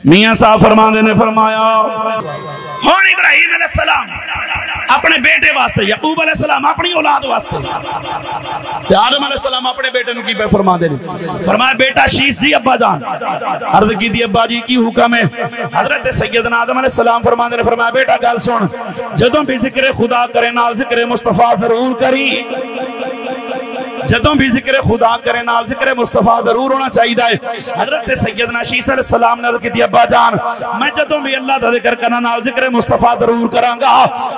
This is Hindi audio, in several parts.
मियां साहब फरमाते ने फरमाया हुण इब्राहीम अलैहिस्सलाम अपने बेटे वास्ते, याकूब अलैहिस्सलाम अपनी औलाद वास्ते, आदम अलैहिस्सलाम अपने बेटे नु की फरमाते ने फरमाया बेटा शीश जी अब्बा जान अर्ज की थी अब्बा जी की हुक्म है। हजरत सैयदना आदम अलैहिस्सलाम फरमाते ने फरमाया बेटा गल सुन, जदों भी जिक्र खुदा करे नाल जिक्र मुस्तफा जरूर करी, जदों भी जिक्र खुदा करे नाल जिक्र मुस्तफा जरूर होना चाहिए। हजरत सैयदना शीश अलैहिस्सलाम ने अर्ज की अब्बा जान मैं जदों भी अल्लाह दा जिक्र करना नाल जिक्र मुस्तफा जरूर करांगा,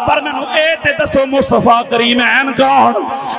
पर मैनू ए ते दसो मुस्तफा करीम ऐन कौन।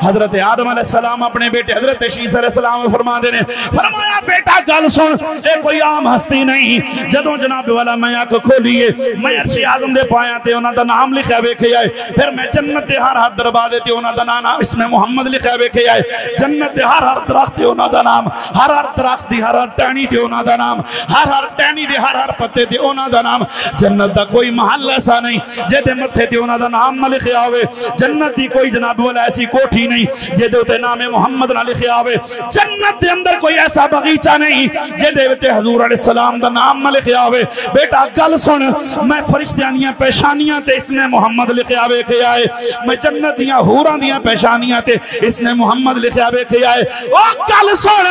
हजरत आदम अलैहिस्सलाम अपने बेटे हजरत शीश अलैहिस्सलाम फरमाते ने फरमाया बेटा गल सुन, ए कोई आम हस्ती नहीं। जदों जनाब वाला मैं अख खोलीए मैं अर्शे आज़म दे पायां ते उन्हां दा नाम लिखा वेखे आए, फिर मैं जन्नत दे हर हर दरवाजे ते उन्हां दा नाम इसमें मुहम्मद लिखा वेखे आए, जन्नत दे हर हर दरख्त ते उन्हां दा नाम, हर हर दरख्त दी हर हर टहनी ते उन्हां दा नाम, हर हर टहनी दे हर हर पत्ते ते उन्हां दा नाम। जन्नत दा कोई महल ऐसा नहीं जेदे मत्थे ते उन्हां दा नाम ना लिखिया होवे, जन्नत दी कोई जनाब वाला ऐसी कोठी नहीं जेदे उते नाम मुहम्मद ना लिखिया होवे, जन्नत दे अंदर कोई ऐसा बगीचा नहीं जेदे उते हजूर अलैहिस्सलाम दा नाम ना लिखिया होवे। बेटा गल सुन, मैं फरिश्तियां दी पेशानियां ते इसने मुहम्मद लिखिया वेखे आए, मैं जन्नत दी हूरां दी पेशानियां ते इसने मुहम्मद लिखिया वेखे आए। ओ गल सुन,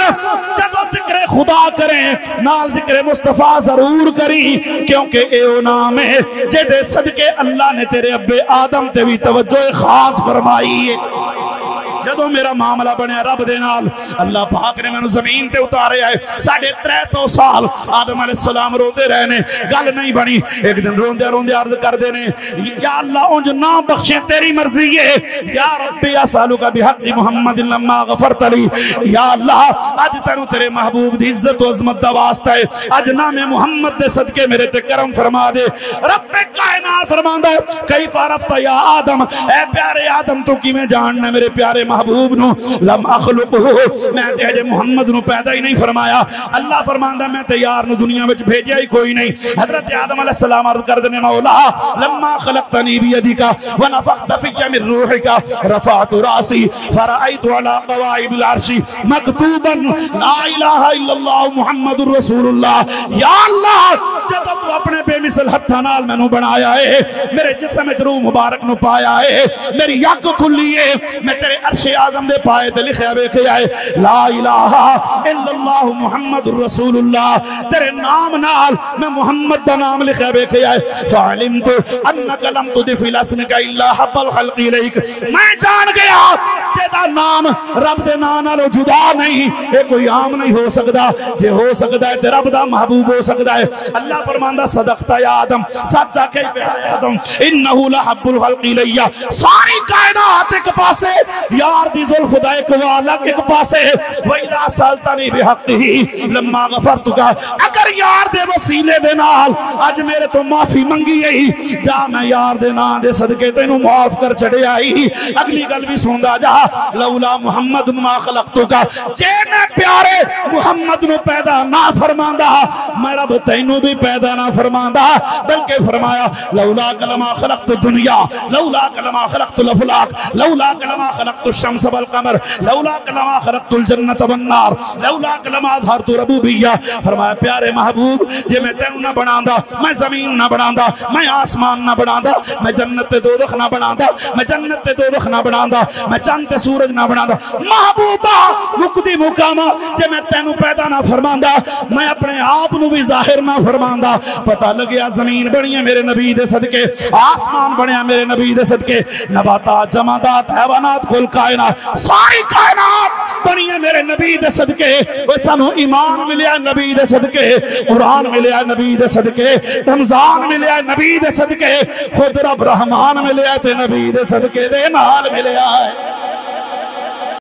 जदों जिक्र खुदा करें नाल जिक्र मुस्तफा जरूर करी, क्योंकि ए ओ नाम है जेदे सदके अल्लाह ने तेरे अब्बे आदम ते भी तवज्जो खास फरमाई है। जदों मेरा मामला बनया रब दे नाल, अल्लाह पाक ने मैनू जमीन ते उतारे आए, 350 साल आदम अलैहिस्सलाम रोंदे रहे ने, गल नहीं बनी। एक दिन रोंदे रोंदे अर्ज करदे ने या अल्लाह उंज ना बख्शे तेरी मर्जी है, या रब्बी असअलुका बिहक़्क़ि मुहम्मदिन लम्मा गफरत ली, या अल्लाह अज तैनू तेरे महबूब दी इज्जत और अजमत दा वास्ता है, अज नामे मुहम्मद दे सदके मेरे ते करम फरमा दे। रब्बे कायनात फरमांदा है कैफ अरफ्ता या आदम, ए प्यारे आदम तू किवें जानना मेरे प्यारे महबूब नु, लम अखलुकहु मैं ते अजे मुहम्मद नु पैदा ही नहीं फरमाया। अल्लाह फरमांदा मैं ते यार नु दुनिया विच भेजिया ही कोई नहीं। हजरत आदम अलैहिस्सलाम अर्ज कर देने मौला लम्मा खलकतनी बियदिका व नफख्त फिया मिन रूहिका रफअतु रासी फराइतु अला क़वाइदिल अर्शी मकतूबन ला इलाहा इल्लल्लाह मुहम्मदुर रसूलुल्लाह। या अल्लाह जब तू अपने बेमिसल हत्थां नाल मैनू बनाया है, मेरे जिस्म विच रूह मुबारक नु पाया है, मेरी अख खुली है, मैं तेरे अर्शे आज़म दे पाए ते लिखिया वेखे आए ला इलाहा इल्लल्लाह मुहम्मदुर रसूलुल्लाह, तेरे नाम नाल मैं मुहम्मद दा नाम लिखिया वेखे आए। फअलिमतु अन्नका लम तुदफिल अस्मिका इल्ला हब्बल खल्क़ि इलैक, मैं जान गया जेदा नाम रब दे नाम नालों जुदा नहीं, ये कोई आम नहीं हो सकता, जे हो सकता है ते रब दा महबूब हो सकता है। अल्लाह फरमांदा सदकता या आदम, सच आखे आदम इन्नहु लहब्बुल खल्क़ि इलैया। सारी कायनात एक पासे, यार दी जुल्फ दा एक वालक एक पासे, व इज़ा सअल्तनी बिहक़्क़िही लम्मा गफ़रतुका, अगर यार दे वसीले दे नाल अज मेरे तो माफी मंगी है, जा मैं यार दे नाम दे सदके तेनू माफ कर छड़िया ही। अगली गल भी सुनदा जा, लौला मुहम्मद मा खलक़तुका, जे मैं प्यारे मुहम्मद नु पैदा ना फरमांदा मैं रब तैनू भी पैदा ना फरमांदा, बल्कि फरमाया लौला कलमा खलक़तु दुनिया, लौला कलमा खलक़तुल अफ़लाक, लौला कलमा खलक़तु शम्स वल क़मर, लौला कलमा खलक़तुल जन्नत वन नार, लौला कलमा अज़हरतु रबूबिय्या। फरमाया प्यारे महबूब जे मैं तैनू ना बनांदा, मैं जमीन ना बनांदा, मैं आसमान ना बनांदा, मैं जन्नत ते दोज़ख ना बनांदा, मैं जन्नत ते दोज़ख ना बनांदा, मैं चंद ते सूरज ना बनांदा। महबूबा मुकदी मुकामा जे मैं तैनू पैदा ना फरमांदा, मैं अपने आप नू भी जाहिर ना फरमांदा। पता लग्या जमीन बनी है मेरे नबी दे सदके, आसमान बनया मेरे नबी दे सदके, नबातात जमादात हैवानात कुल कायनात सारी कायनात बनी है मेरे नबी दे सदके। वो सानू ईमान मिलिया नबी दे सदके, कुरान मिलिया नबी दे सदके, रमजान मिलिया नबी दे सदके, खुद रब रहमान मिलिया ते नबी दे सदके दे नाल मिलिया है।